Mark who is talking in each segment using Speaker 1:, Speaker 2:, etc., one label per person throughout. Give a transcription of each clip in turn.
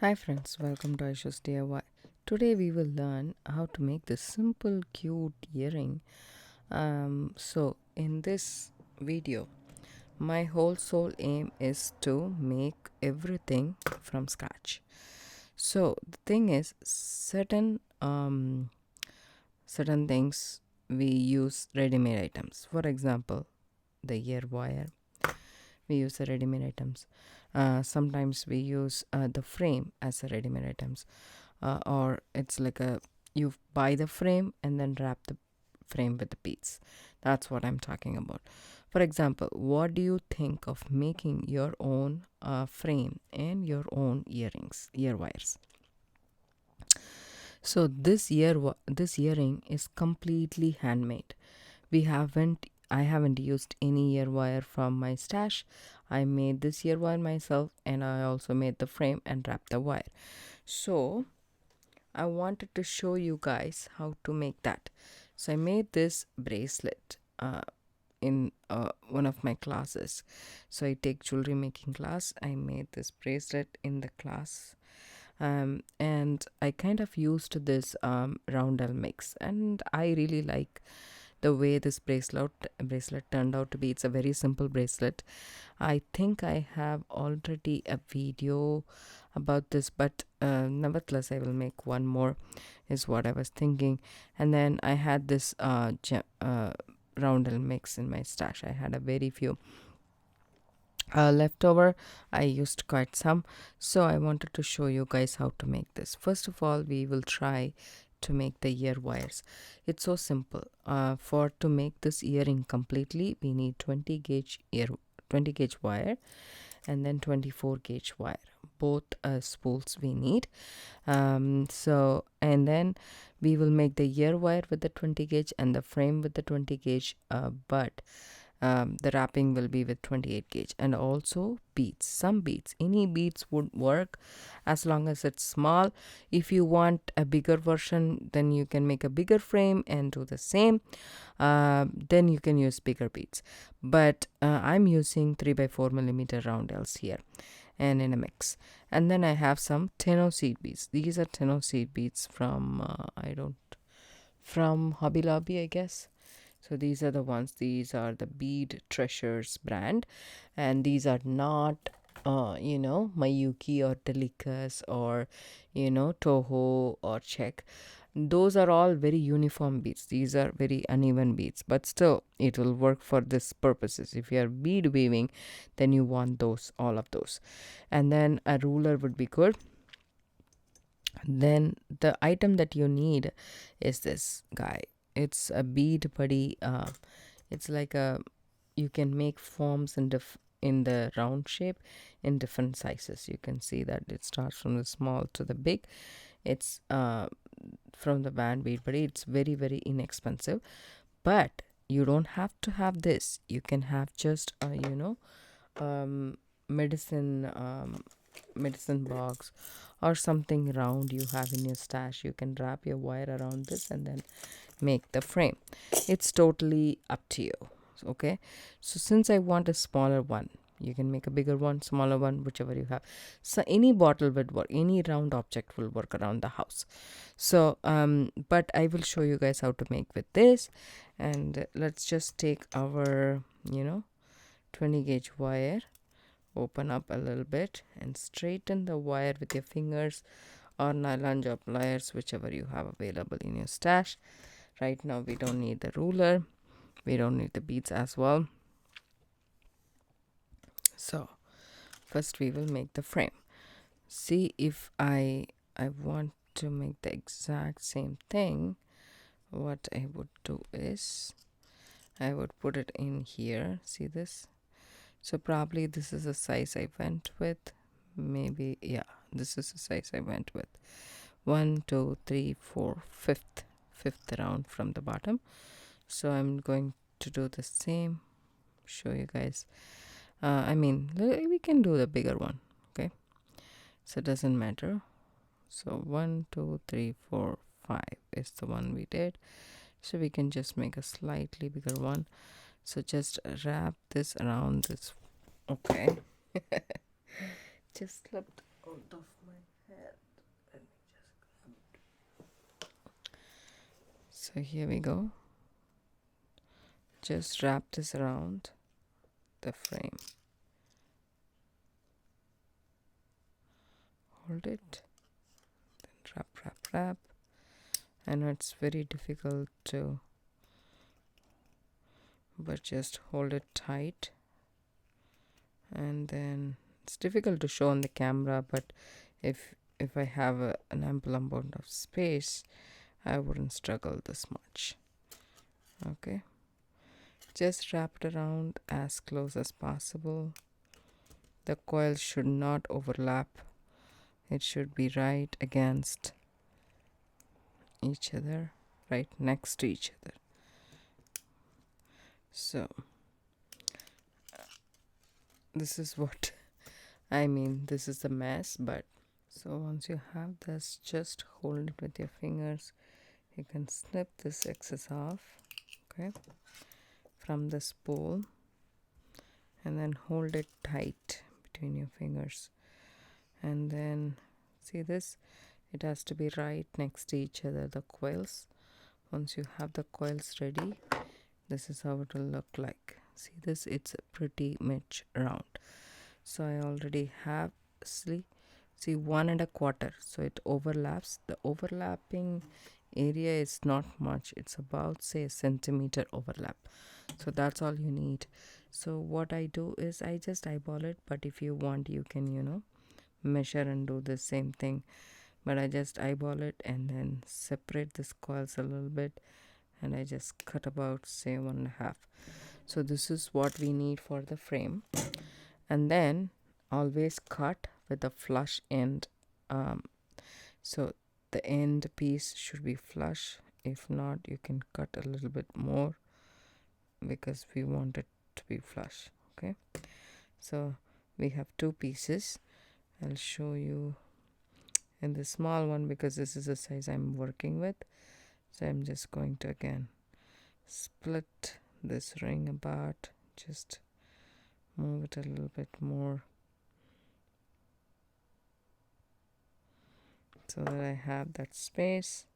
Speaker 1: Hi friends, welcome to Aisha's DIY. Today we will learn how to make this simple cute earring. So in this video, my whole sole aim is to make everything from scratch. So the thing is, certain things we use ready-made items. For example, the ear wire. We use the ready-made items. Sometimes we use the frame as a ready-made items, or it's like you buy the frame and then wrap the frame with the beads. That's what I'm talking about. For example, what do you think of making your own frame and your own ear wires? So this earring is completely handmade. I haven't used any ear wire from my stash. I made this ear wire myself, and I also made the frame and wrapped the wire. So I wanted to show you guys how to make that. So I made this bracelet in one of my classes. So I take jewelry making class. I made this bracelet in the class. And I kind of used this roundel mix, and I really like the way this bracelet turned out to be. It's a very simple bracelet. I think I have already a video about this, but nevertheless I will make one more, is what I was thinking. And then I had this roundel mix in my stash. I had a very few leftover. I used quite some, so I wanted to show you guys how to make this. First of all, we will try to make the ear wires. It's so simple. For to make this earring completely, we need 20 gauge wire, and then 24 gauge wire. Both spools we need. And then we will make the ear wire with the 20 gauge and the frame with the 20 gauge, but the wrapping will be with 28 gauge, and also beads. Some beads, any beads would work as long as it's small. If you want a bigger version, then you can make a bigger frame and do the same. Then you can use bigger beads, but I'm using 3x4 millimeter roundels here and in a mix. And then I have some tenno seed beads. These are tenno seed beads from from Hobby Lobby, I guess. So these are the ones. These are the Bead Treasures brand, and these are not Mayuki or Delica's or Toho or Czech. Those are all very uniform beads. These are very uneven beads, but still it will work for this purposes. If you are bead weaving, then you want all of those. And then a ruler would be good. Then the item that you need is this guy. It's a bead buddy. It's like you can make forms in the round shape in different sizes. You can see that it starts from the small to the big. It's from the band bead buddy. It's very, very inexpensive, but you don't have to have this. You can have just medicine medicine box or something round you have in your stash. You can wrap your wire around this and then make the frame. It's totally up to you. Okay, so since I want a smaller one, you can make a bigger one, smaller one, whichever you have. So any bottle would work, any round object will work around the house. So but I will show you guys how to make with this. And let's just take our 20 gauge wire, open up a little bit and straighten the wire with your fingers or nylon job pliers, whichever you have available in your stash. Right now we don't need the ruler, we don't need the beads as well. So first we will make the frame. See, if I want to make the exact same thing, what I would do is I would put it in here. See this? So probably this is the size I went with. Maybe, yeah, this is the size I went with. 1 2 3 4 fifth round from the bottom. So I'm going to do the same, show you guys. We can do the bigger one. Okay, so it doesn't matter. So 1 2 3 4 5 is the one we did. So we can just make a slightly bigger one. So just wrap this around this. Okay. Just slipped. out of my head. Let me just. So here we go. Just wrap this around the frame. Hold it. Then wrap. I know it's very difficult to, but just hold it tight. And then it's difficult to show on the camera, but if I have an ample amount of space, I wouldn't struggle this much. Okay, just wrap it around as close as possible. The coils should not overlap. It should be right against each other, right next to each other. So this is what I mean. This is a mess, but so once you have this, just hold it with your fingers. You can snip this excess off, okay, from the spool, and then hold it tight between your fingers. And then see this, it has to be right next to each other, the coils. Once you have the coils ready, this is how it will look like. See this, it's pretty much round. So I already have, see 1.25, so it overlaps. The overlapping area is not much, it's about say a centimeter overlap, so that's all you need. So what I do is I just eyeball it, but if you want you can measure and do the same thing, but I just eyeball it and then separate this coils a little bit, and I just cut about say 1.5. So this is what we need for the frame. And then always cut with the flush end, so the end piece should be flush. If not, you can cut a little bit more because we want it to be flush. Okay, so we have two pieces. I'll show you in the small one because this is the size I'm working with. So I'm just going to again split this ring apart, just move it a little bit more so that I have that space.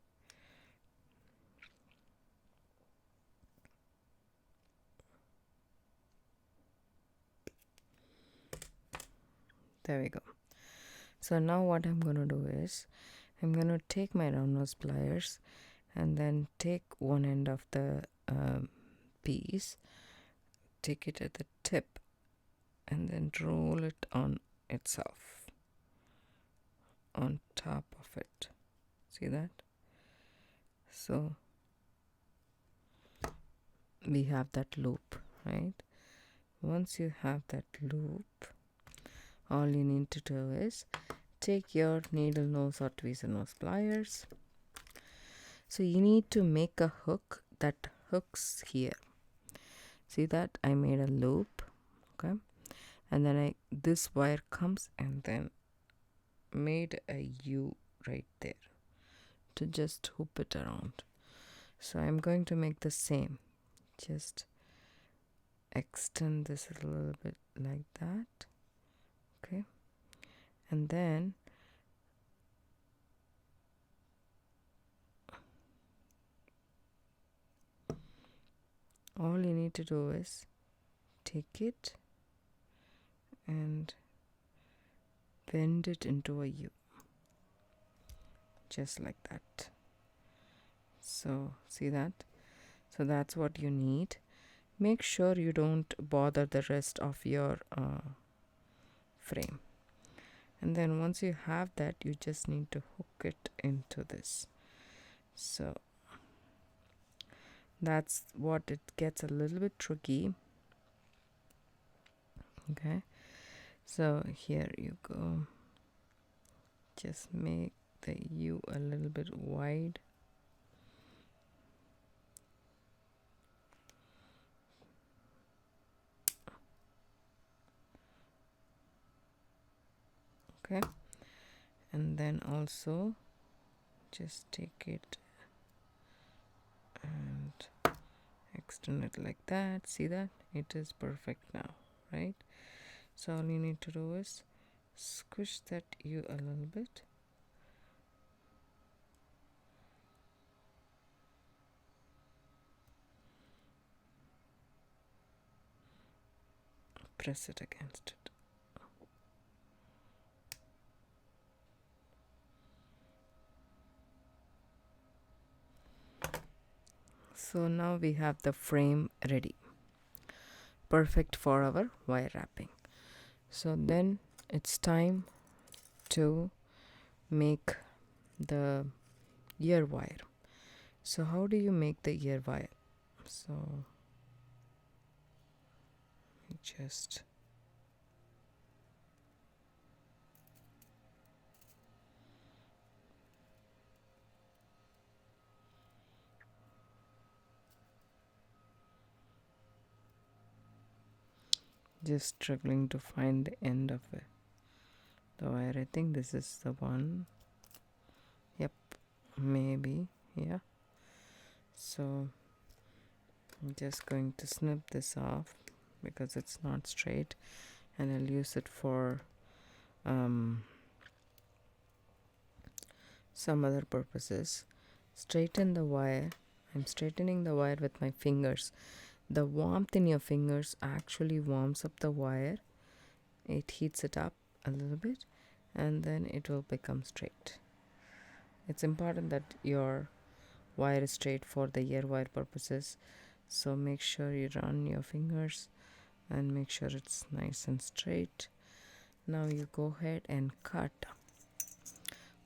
Speaker 1: There we go. So now what I'm going to do is I'm going to take my round nose pliers and then take one end of the piece, take it at the tip, and then roll it on itself on top of it. See that? So we have that loop, right? Once you have that loop, all you need to do is take your needle nose or tweezer nose pliers. So you need to make a hook that hooks here. See that? I made a loop, okay? And then this wire comes and then made a U right there to just hoop it around. So I'm going to make the same. Just extend this a little bit like that, okay? And then all you need to do is take it and bend it into a U, just like that. So see that? So that's what you need. Make sure you don't bother the rest of your frame. And then once you have that, you just need to hook it into this. So that's what it gets a little bit tricky. Okay, so here you go. Just make the U a little bit wide. Okay, and then also just take it and extend it like that. See that? It is perfect now, right? So all you need to do is squish that U a little bit. Press it against it. So now we have the frame ready, perfect for our wire wrapping. So then it's time to make the ear wire. So how do you make the ear wire? So just struggling to find the end of it. The wire, I think this is the one. Yep, maybe, yeah. So I'm just going to snip this off because it's not straight, and I'll use it for some other purposes. Straighten the wire. I'm straightening the wire with my fingers. The warmth in your fingers actually warms up the wire. It heats it up a little bit, and then it will become straight. It's important that your wire is straight for the ear wire purposes. So make sure you run your fingers and make sure it's nice and straight. Now you go ahead and cut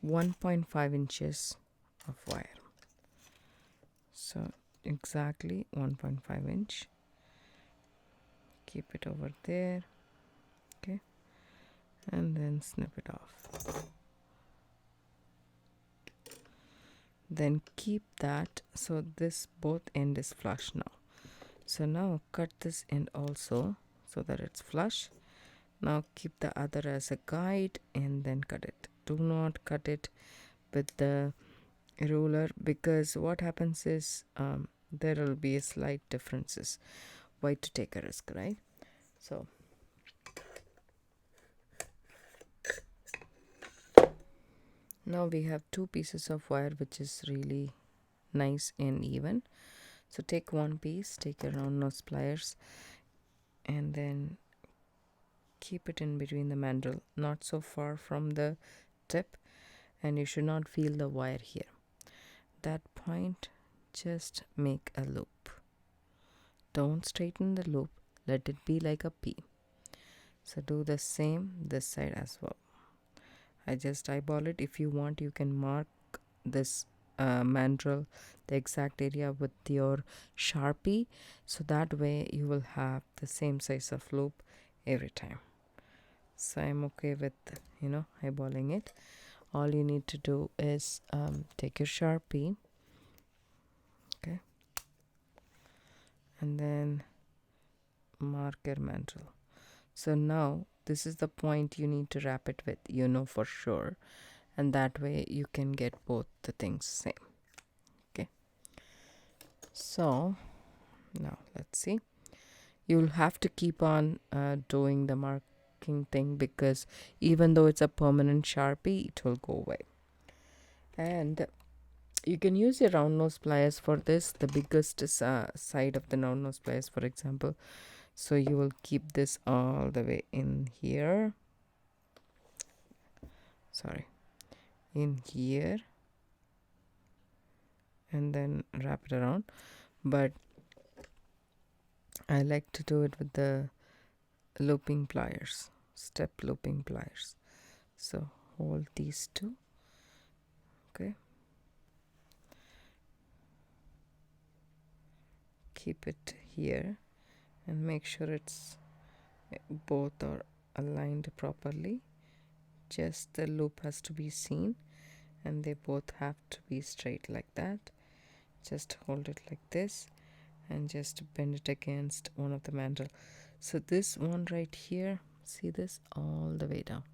Speaker 1: 1.5 inches of wire. So exactly 1.5 inch. Keep it over there. Okay. And then snip it off. Then keep that, so this both end is flush now. So now cut this end also so that it's flush. Now keep the other as a guide and then cut it. Do not cut it with the ruler, because what happens is there will be a slight differences. Why to take a risk, right? So now we have two pieces of wire which is really nice and even. So take one piece, take your round nose pliers, and then keep it in between the mandrel, not so far from the tip, and you should not feel the wire here. That point, just make a loop. Don't straighten the loop, let it be like a P. So do the same this side as well. I just eyeball it. If you want, you can mark this mandrel, the exact area, with your Sharpie, so that way you will have the same size of loop every time. So I'm okay with eyeballing it. All you need to do is take your Sharpie, okay, and then mark your mandrel. So now this is the point you need to wrap it with, for sure, and that way you can get both the things same. Okay, so now let's see. You'll have to keep on doing the marking thing, because even though it's a permanent Sharpie, it will go away. And you can use your round nose pliers for this, the biggest side of the round nose pliers, for example. So you will keep this all the way in here, in here, and then wrap it around. But I like to do it with the looping pliers, step looping pliers. So hold these two, okay, keep it here and make sure it's both are aligned properly. Just the loop has to be seen, and they both have to be straight like that. Just hold it like this and just bend it against one of the mandrel. So this one right here, see this all the way down,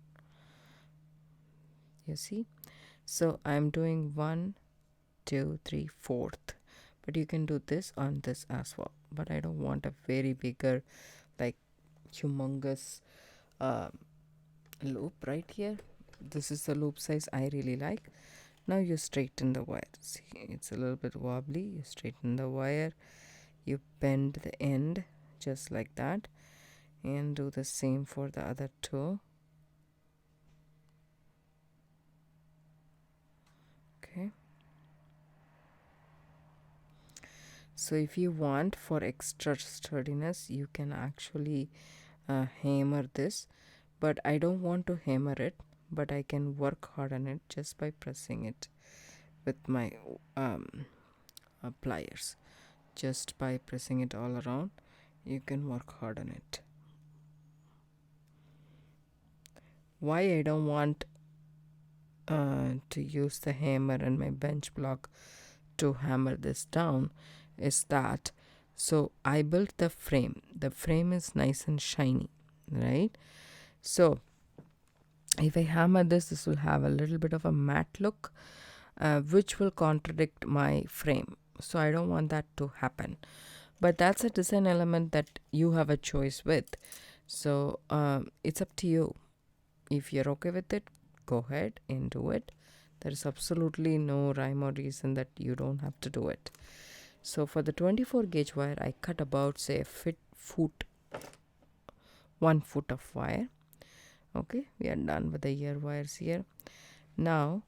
Speaker 1: you see? So I'm doing 1, 2, 3, 4th, but you can do this on this as well. But I don't want a very bigger, like humongous loop right here. This is the loop size I really like. Now you straighten the wire. See, it's a little bit wobbly. You straighten the wire, you bend the end just like that, and do the same for the other two. Okay. So if you want for extra sturdiness, you can actually hammer this, but I don't want to hammer it, but I can work hard on it just by pressing it with my pliers. Just by pressing it all around, you can work hard on it. Why I don't want to use the hammer and my bench block to hammer this down is that, so I built the frame is nice and shiny, right? So if I hammer this will have a little bit of a matte look, which will contradict my frame, so I don't want that to happen. But that's a design element that you have a choice with, so it's up to you. If you're okay with it, go ahead and do it. There is absolutely no rhyme or reason that you don't have to do it. So for the 24 gauge wire, I cut about, say, 1 foot of wire. Okay, we are done with the ear wires here. Now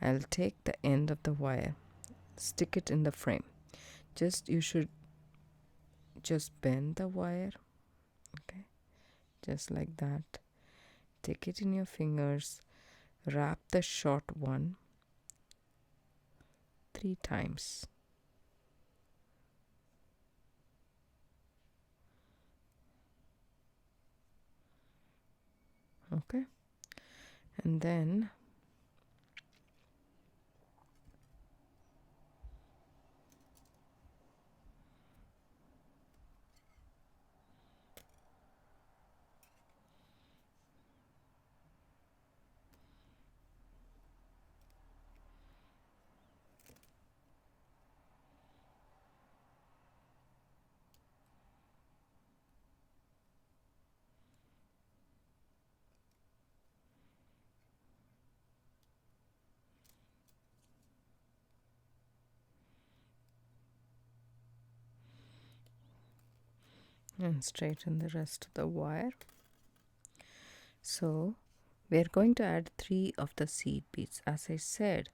Speaker 1: I'll take the end of the wire, stick it in the frame. You should just bend the wire, okay, just like that. Take it in your fingers, wrap the short one 3 times. Okay, and then and straighten the rest of the wire. So we're going to add 3 of the seed beads. As I said,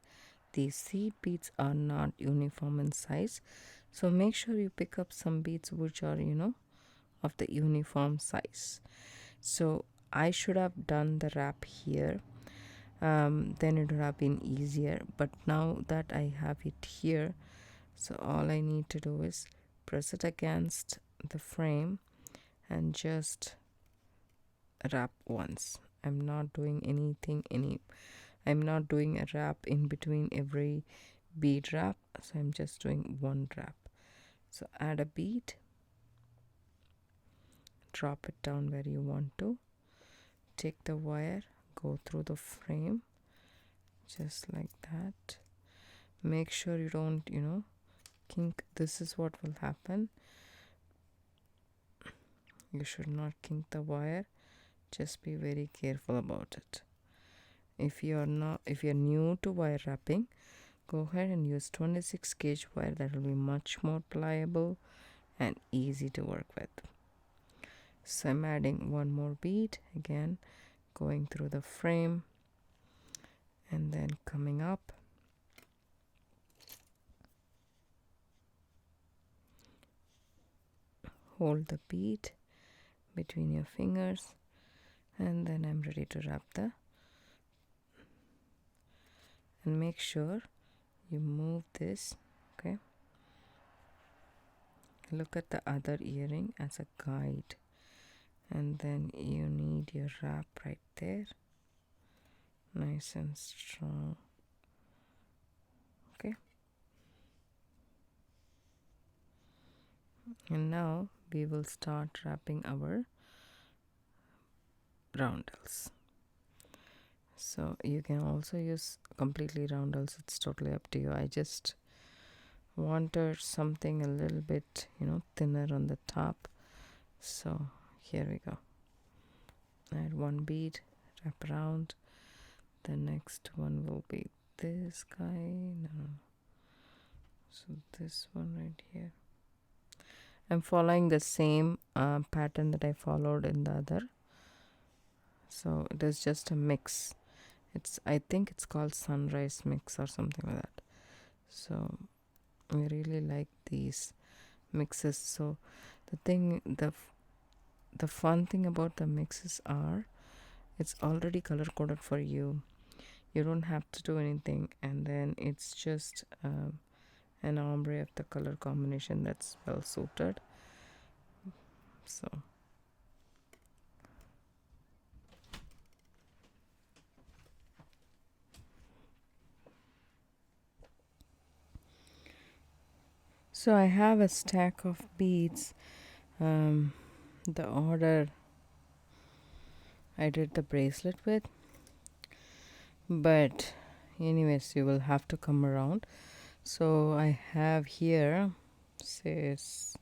Speaker 1: these seed beads are not uniform in size, so make sure you pick up some beads which are, of the uniform size. So I should have done the wrap here, then it would have been easier, but now that I have it here, so all I need to do is press it against the frame and just wrap once. I'm not doing I'm not doing a wrap in between every bead wrap, so I'm just doing one wrap. So add a bead, drop it down where you want to, take the wire, go through the frame just like that. Make sure you don't kink. This is what will happen. You should not kink the wire. Just be very careful about it. If you're new to wire wrapping, go ahead and use 26 gauge wire. That will be much more pliable and easy to work with. So I'm adding one more bead, again going through the frame and then coming up, hold the bead between your fingers, and then I'm ready to wrap and make sure you move this. Okay, look at the other earring as a guide, and then you need your wrap right there, nice and strong. Okay, and now we will start wrapping our roundels. So you can also use completely roundels, it's totally up to you. I just wanted something a little bit thinner on the top, so here we go. Add one bead, wrap around. The next one will be this guy. No. So this one right here. I'm following the same pattern that I followed in the other. So it is just a mix. I think it's called sunrise mix or something like that. So we really like these mixes. So the fun thing about the mixes are it's already color coded for you. You don't have to do anything, and then it's just an ombre of the color combination that's well suited. So I have a stack of beads. The order I did the bracelet with, but anyways, you will have to come around. So I have here says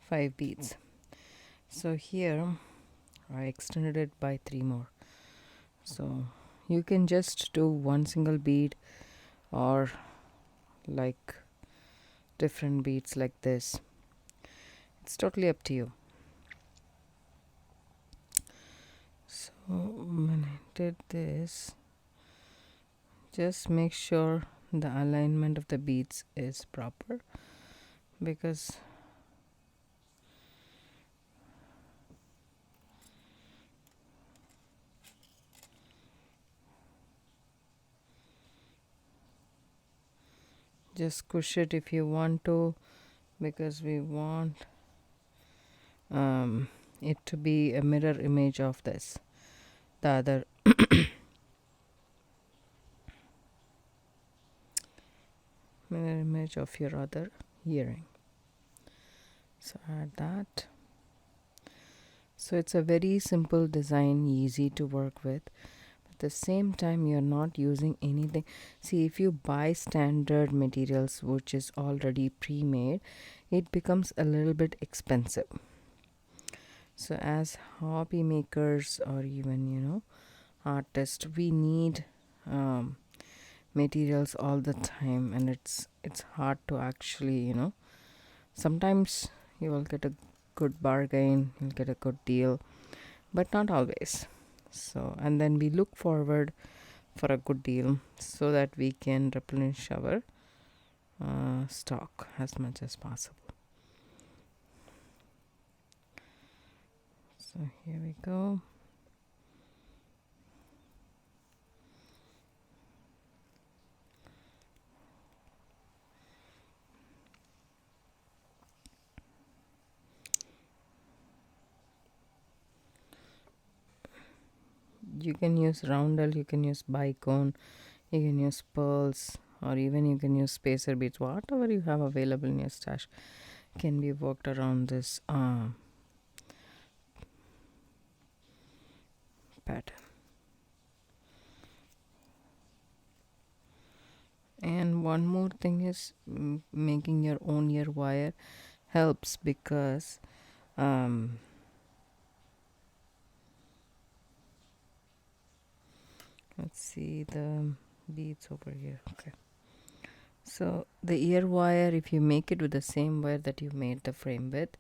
Speaker 1: 5 beads. So here I extended it by 3 more. So you can just do one single bead or like different beads like this. It's totally up to you. So when I did this, just make sure the alignment of the beads is proper, because just squish it if you want to, because we want it to be a mirror image of this, the other mirror image of your other earring. So add that. So it's a very simple design, easy to work with. At the same time, you're not using anything. See, if you buy standard materials which is already pre-made, it becomes a little bit expensive. So as hobby makers or even artists, we need materials all the time, and it's hard to actually sometimes you will get a good bargain, you'll get a good deal, but not always. So, and then we look forward for a good deal so that we can replenish our stock as much as possible. So here we go. You can use roundel, you can use bicone, you can use pearls, or even you can use spacer beads. Whatever you have available in your stash can be worked around this pattern. And one more thing is making your own ear wire helps, because let's see the beads over here. Okay, so the ear wire, if you make it with the same wire that you made the frame with,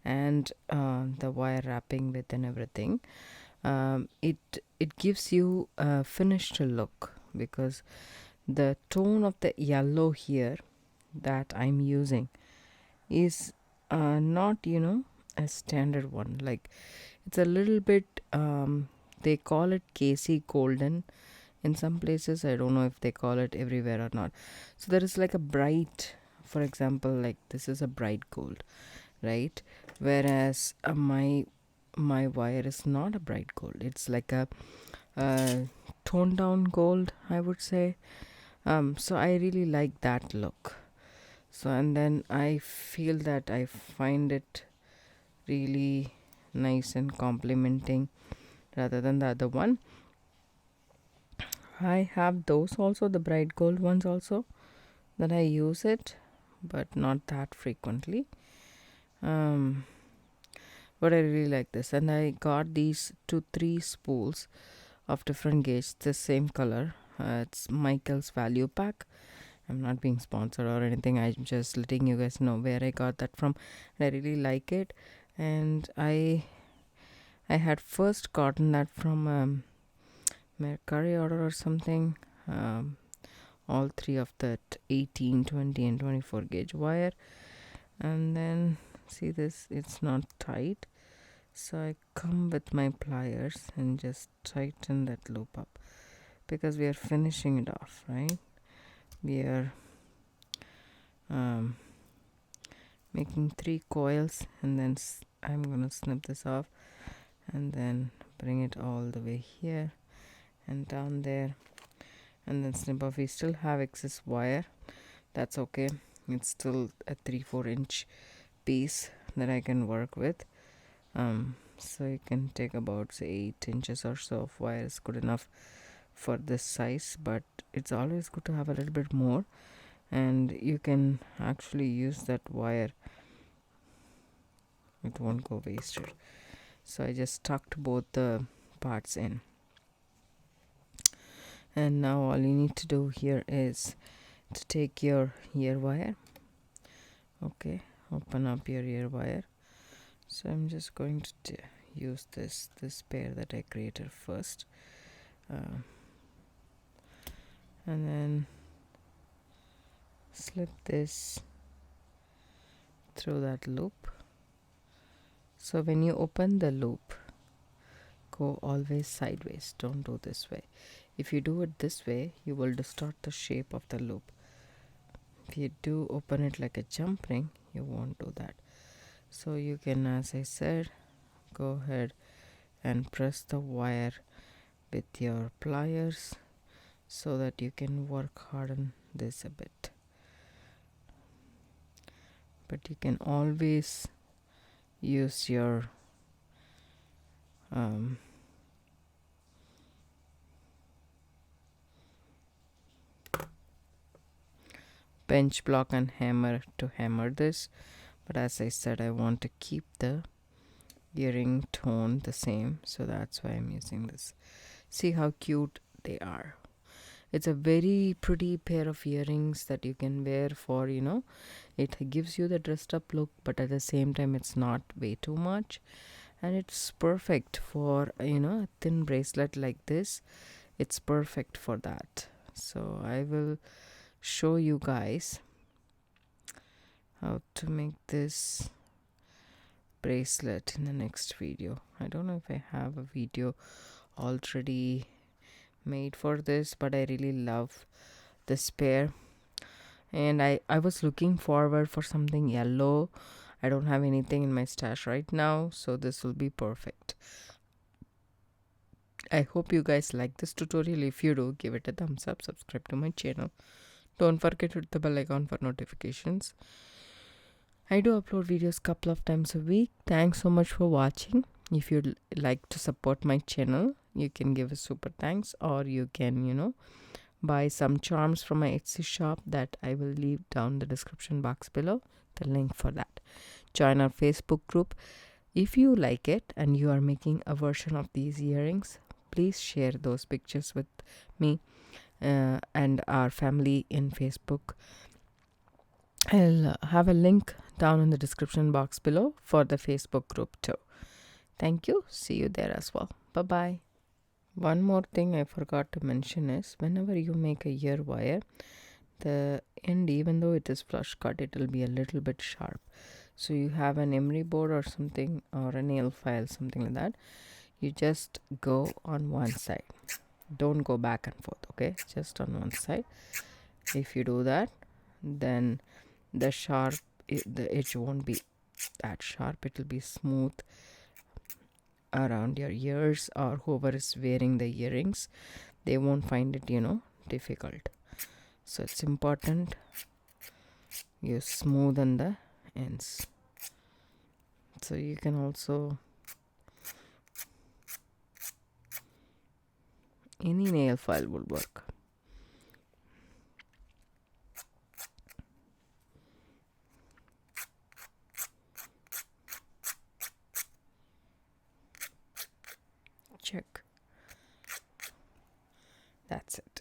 Speaker 1: and the wire wrapping with and everything, it gives you a finished look, because the tone of the yellow here that I'm using is not a standard one. Like, it's a little bit they call it Casey golden in some places. I don't know if they call it everywhere or not. So there is like a bright, for example, like this is a bright gold, right? Whereas my wire is not a bright gold. It's like a toned down gold, I would say. So I really like that look. So, and then I feel that I find it really nice and complimenting rather than the other one. I have those also, the bright gold ones also, that I use it, but not that frequently. But I really like this, and I got these 2-3 spools of different gauge, the same color. It's Michael's Value Pack. I'm not being sponsored or anything. I'm just letting you guys know where I got that from. I really like it, and I had first gotten that from Macrame order or something. All three of that 18, 20 and 24 gauge wire, and then see this, it's not tight, so I come with my pliers and just tighten that loop up, because we are finishing it off, right? We are making 3 coils, and then I'm gonna snip this off and then bring it all the way here and down there, and then snip off. We still have excess wire, that's okay. It's still a 3-4 inch piece that I can work with. So you can take about, say, 8 inches or so of wire is good enough for this size, but it's always good to have a little bit more, and you can actually use that wire, it won't go wasted. So I just tucked both the parts in, and now all you need to do here is to take your ear wire. Okay, open up your ear wire. So I'm just going to use this pair that I created first, and then slip this through that loop. So when you open the loop, go always sideways, don't do this way. If you do it this way, you will distort the shape of the loop. If you do open it like a jump ring, you won't do that. So you can, as I said, go ahead and press the wire with your pliers so that you can work harden this a bit. But you can always use your bench block and hammer to hammer this, but as I said, I want to keep the earring tone the same, so that's why I'm using this. See how cute they are. It's a very pretty pair of earrings that you can wear for, it gives you the dressed up look, but at the same time it's not way too much, and it's perfect for a thin bracelet like this. It's perfect for that. So I will show you guys how to make this bracelet in the next video. I don't know if I have a video already made for this, but I really love this pair, and I was looking forward for something yellow. I don't have anything in my stash right now, so this will be perfect. I hope you guys like this tutorial. If you do, give it a thumbs up, subscribe to my channel. Don't forget to hit the bell icon for notifications. I do upload videos couple of times a week. Thanks so much for watching. If you'd like to support my channel, you can give a super thanks, or you can, buy some charms from my Etsy shop that I will leave down the description box below, the link for that. Join our Facebook group. If you like it and you are making a version of these earrings, please share those pictures with me and our family in Facebook. I'll have a link down in the description box below for the Facebook group too. Thank you. See you there as well. Bye-bye. One more thing I forgot to mention is, whenever you make a ear wire, the end, even though it is flush cut, it will be a little bit sharp. So you have an emery board or something, or a nail file, something like that. You just go on one side. Don't go back and forth, okay? Just on one side. If you do that, then the edge won't be that sharp. It will be smooth around your ears, or whoever is wearing the earrings, they won't find it difficult. So it's important you smoothen the ends. So you can also, any nail file will work. Check. That's it.